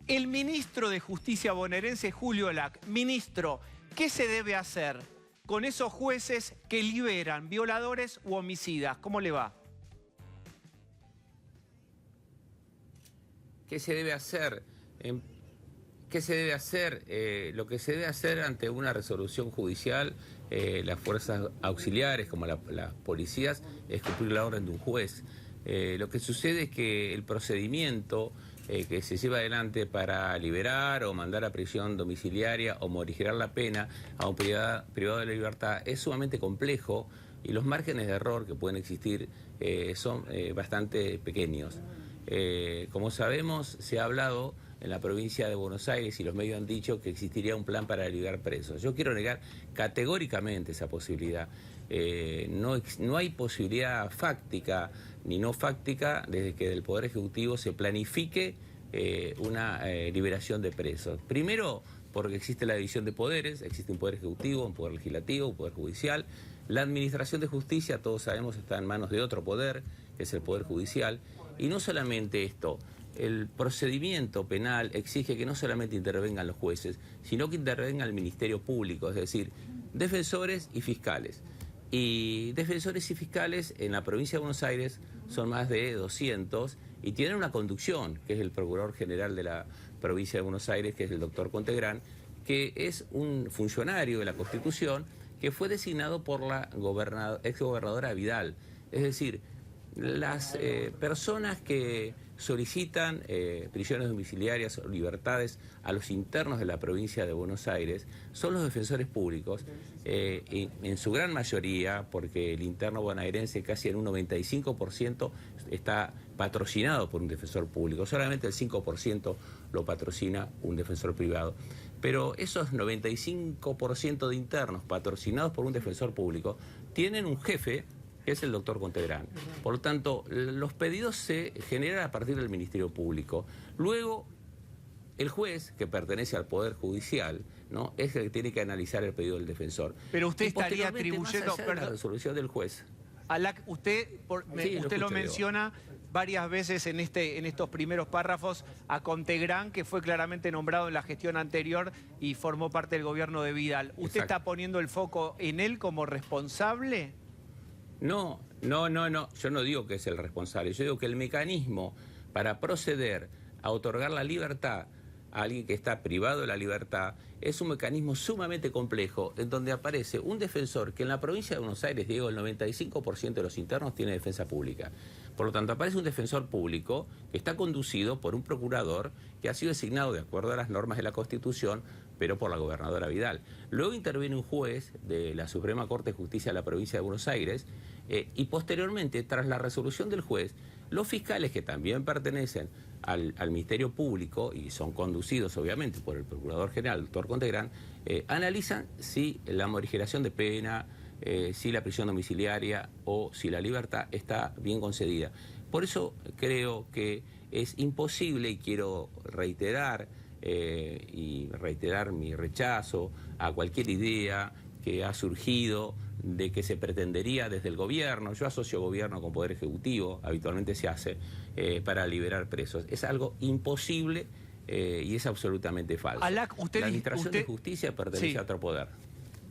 El ministro de Justicia bonaerense, Julio Lac. Ministro, ¿qué se debe hacer con esos jueces que liberan violadores u homicidas? ¿Cómo le va? ¿Qué se debe hacer? ¿Qué se debe hacer? Lo que se debe hacer ante una resolución judicial, las fuerzas auxiliares como las policías, es cumplir la orden de un juez. Lo que sucede es que el procedimiento que se lleva adelante para liberar o mandar a prisión domiciliaria o morigerar la pena a un privado de la libertad es sumamente complejo y los márgenes de error que pueden existir son bastante pequeños. Como sabemos, se ha hablado en la provincia de Buenos Aires y los medios han dicho que existiría un plan para liberar presos. Yo quiero negar categóricamente esa posibilidad. No hay posibilidad fáctica ni no fáctica desde que del Poder Ejecutivo se planifique una liberación de presos. Primero, porque existe la división de poderes, existe un Poder Ejecutivo, un Poder Legislativo, un Poder Judicial. La Administración de Justicia, todos sabemos, está en manos de otro poder, que es el Poder Judicial. Y no solamente esto, el procedimiento penal exige que no solamente intervengan los jueces, sino que intervenga el Ministerio Público, es decir, defensores y fiscales. Y defensores y fiscales en la provincia de Buenos Aires son más de 200 y tienen una conducción, que es el Procurador General de la provincia de Buenos Aires, que es el doctor Contegrán, que es un funcionario de la Constitución que fue designado por la exgobernadora Vidal. Es decir, las personas que solicitan prisiones domiciliarias o libertades a los internos de la provincia de Buenos Aires son los defensores públicos, y en su gran mayoría, porque el interno bonaerense casi en un 95% está patrocinado por un defensor público, solamente el 5% lo patrocina un defensor privado. Pero esos 95% de internos patrocinados por un defensor público tienen un jefe, que es el doctor Contegrán. Por lo tanto, los pedidos se generan a partir del Ministerio Público. Luego, el juez, que pertenece al Poder Judicial, ¿no?, es el que tiene que analizar el pedido del defensor. Pero usted estaría atribuyendo... la resolución del juez. Usted lo menciona varias veces en estos primeros párrafos a Contegrán, que fue claramente nombrado en la gestión anterior y formó parte del gobierno de Vidal. ¿Usted está poniendo el foco en él como responsable? No, yo no digo que es el responsable, yo digo que el mecanismo para proceder a otorgar la libertad a alguien que está privado de la libertad es un mecanismo sumamente complejo en donde aparece un defensor que en la provincia de Buenos Aires, Diego, el 95% de los internos tiene defensa pública. Por lo tanto, aparece un defensor público que está conducido por un procurador que ha sido designado de acuerdo a las normas de la Constitución, pero por la gobernadora Vidal. Luego interviene un juez de la Suprema Corte de Justicia de la provincia de Buenos Aires y posteriormente, tras la resolución del juez, los fiscales que también pertenecen al Ministerio Público y son conducidos obviamente por el Procurador General, el doctor Contegrán, analizan si la morigeración de pena, si la prisión domiciliaria o si la libertad está bien concedida. Por eso creo que es imposible, y quiero reiterar mi rechazo a cualquier idea que ha surgido de que se pretendería desde el gobierno, yo asocio gobierno con Poder Ejecutivo, habitualmente se hace, para liberar presos. Es algo imposible y es absolutamente falso. La Administración de Justicia pertenece a otro poder.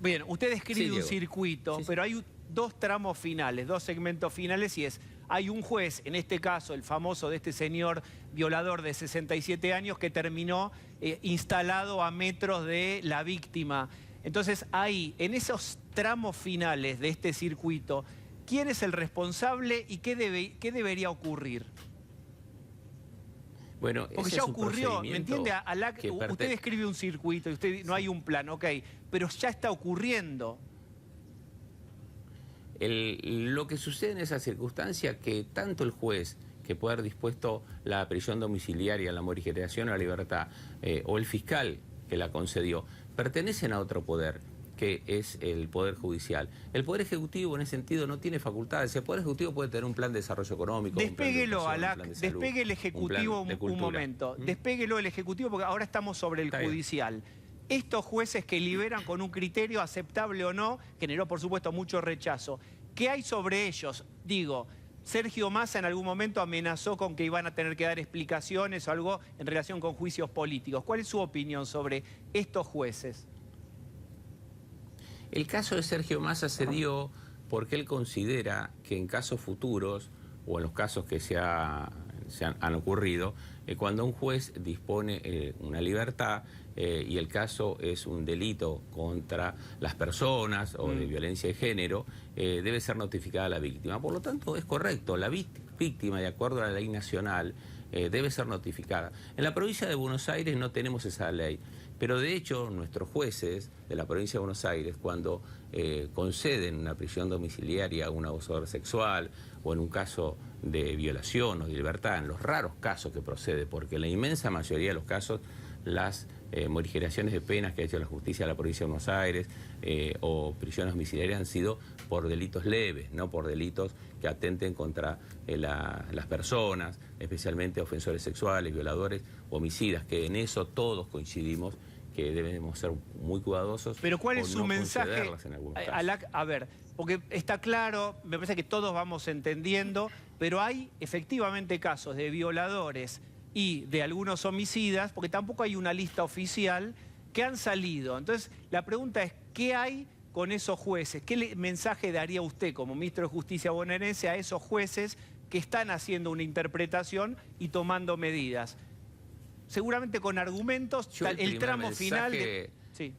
Bien, usted describe un circuito, pero hay dos tramos finales, dos segmentos finales, y hay un juez, en este caso el famoso de este señor violador de 67 años que terminó instalado a metros de la víctima. Entonces ahí, en esos tramos finales de este circuito, ¿quién es el responsable y qué debería ocurrir? Bueno, porque ya ocurrió, ¿me entiende? Usted describe un circuito y no hay un plan, ok, pero ya está ocurriendo. Lo que sucede en esa circunstancia que tanto el juez que puede haber dispuesto la prisión domiciliaria, la morigeración a la libertad, o el fiscal que la concedió, pertenecen a otro poder, que es el Poder Judicial. El Poder Ejecutivo en ese sentido no tiene facultades. El Poder Ejecutivo puede tener un plan de desarrollo económico, despéguelo, despegue el Ejecutivo un momento. Despéguelo el Ejecutivo porque ahora estamos sobre el Judicial. Estos jueces que liberan con un criterio aceptable o no, generó por supuesto mucho rechazo. ¿Qué hay sobre ellos? Digo, Sergio Massa en algún momento amenazó con que iban a tener que dar explicaciones o algo en relación con juicios políticos. ¿Cuál es su opinión sobre estos jueces? El caso de Sergio Massa se dio porque él considera que en casos futuros, o en los casos que han ocurrido, cuando un juez dispone una libertad y el caso es un delito contra las personas o de violencia de género, debe ser notificada la víctima. Por lo tanto, es correcto, la víctima, de acuerdo a la ley nacional, debe ser notificada. En la provincia de Buenos Aires no tenemos esa ley, pero de hecho nuestros jueces de la provincia de Buenos Aires, cuando conceden una prisión domiciliaria a un abusador sexual o en un caso de violación o de libertad, en los raros casos que procede, porque en la inmensa mayoría de los casos las morigeraciones de penas que ha hecho la justicia de la provincia de Buenos Aires o prisiones domiciliarias han sido por delitos leves, no por delitos que atenten contra las personas, especialmente ofensores sexuales, violadores, homicidas, que en eso todos coincidimos que debemos ser muy cuidadosos. Pero ¿cuál es su mensaje? A ver, porque está claro, me parece que todos vamos entendiendo, pero hay efectivamente casos de violadores y de algunos homicidas, porque tampoco hay una lista oficial, que han salido. Entonces, la pregunta es, ¿qué hay con esos jueces? ¿Qué mensaje daría usted como ministro de Justicia bonaerense a esos jueces que están haciendo una interpretación y tomando medidas? Seguramente con argumentos, el tramo final de... Sí.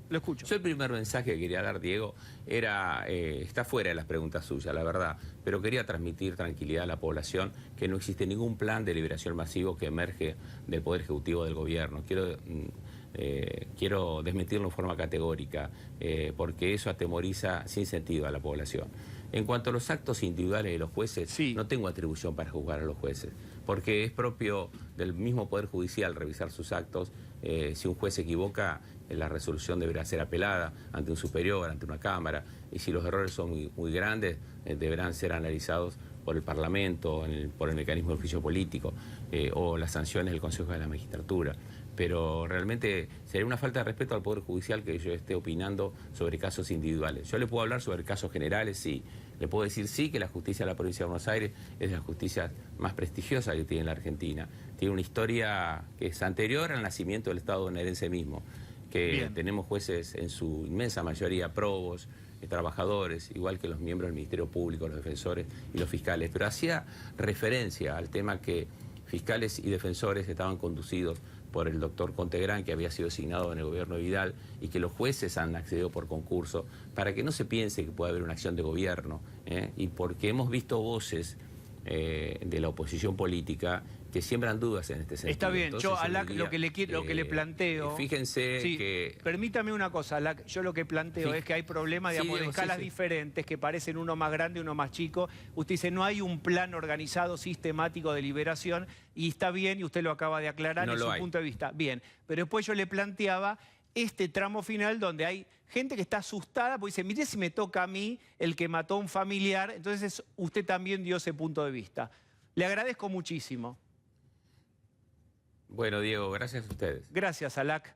Lo escucho. Yo el primer mensaje que quería dar, Diego, está fuera de las preguntas suyas, la verdad, pero quería transmitir tranquilidad a la población que no existe ningún plan de liberación masivo que emerge del Poder Ejecutivo del Gobierno. Quiero desmentirlo en forma categórica, porque eso atemoriza sin sentido a la población. En cuanto a los actos individuales de los jueces, sí, no tengo atribución para juzgar a los jueces, porque es propio del mismo Poder Judicial revisar sus actos. Si un juez se equivoca, la resolución deberá ser apelada ante un superior, ante una Cámara, y si los errores son muy grandes, deberán ser analizados por el Parlamento, por el mecanismo de juicio político, o las sanciones del Consejo de la Magistratura. Pero realmente sería una falta de respeto al Poder Judicial que yo esté opinando sobre casos individuales. Yo le puedo hablar sobre casos generales, sí. Le puedo decir sí que la justicia de la provincia de Buenos Aires es la justicia más prestigiosa que tiene la Argentina. Tiene una historia que es anterior al nacimiento del Estado bonaerense mismo, que bien, tenemos jueces en su inmensa mayoría probos, trabajadores, igual que los miembros del Ministerio Público, los defensores y los fiscales. Pero hacía referencia al tema que fiscales y defensores estaban conducidos por el doctor Contegrán, que había sido asignado en el gobierno de Vidal, y que los jueces han accedido por concurso, para que no se piense que puede haber una acción de gobierno, y porque hemos visto voces de la oposición política que siembran dudas en este sentido. Está bien. Entonces, yo, Alac, lo que le planteo... Fíjense sí, que... Permítame una cosa, Alac, yo lo que planteo es que hay problemas, digamos, de escalas diferentes, que parecen uno más grande y uno más chico. Usted dice, no hay un plan organizado, sistemático de liberación, y está bien, y usted lo acaba de aclarar en su punto de vista. Bien, pero después yo le planteaba este tramo final donde hay gente que está asustada porque dice, mire si me toca a mí el que mató a un familiar. Entonces usted también dio ese punto de vista. Le agradezco muchísimo. Bueno, Diego, gracias a ustedes. Gracias, Alac.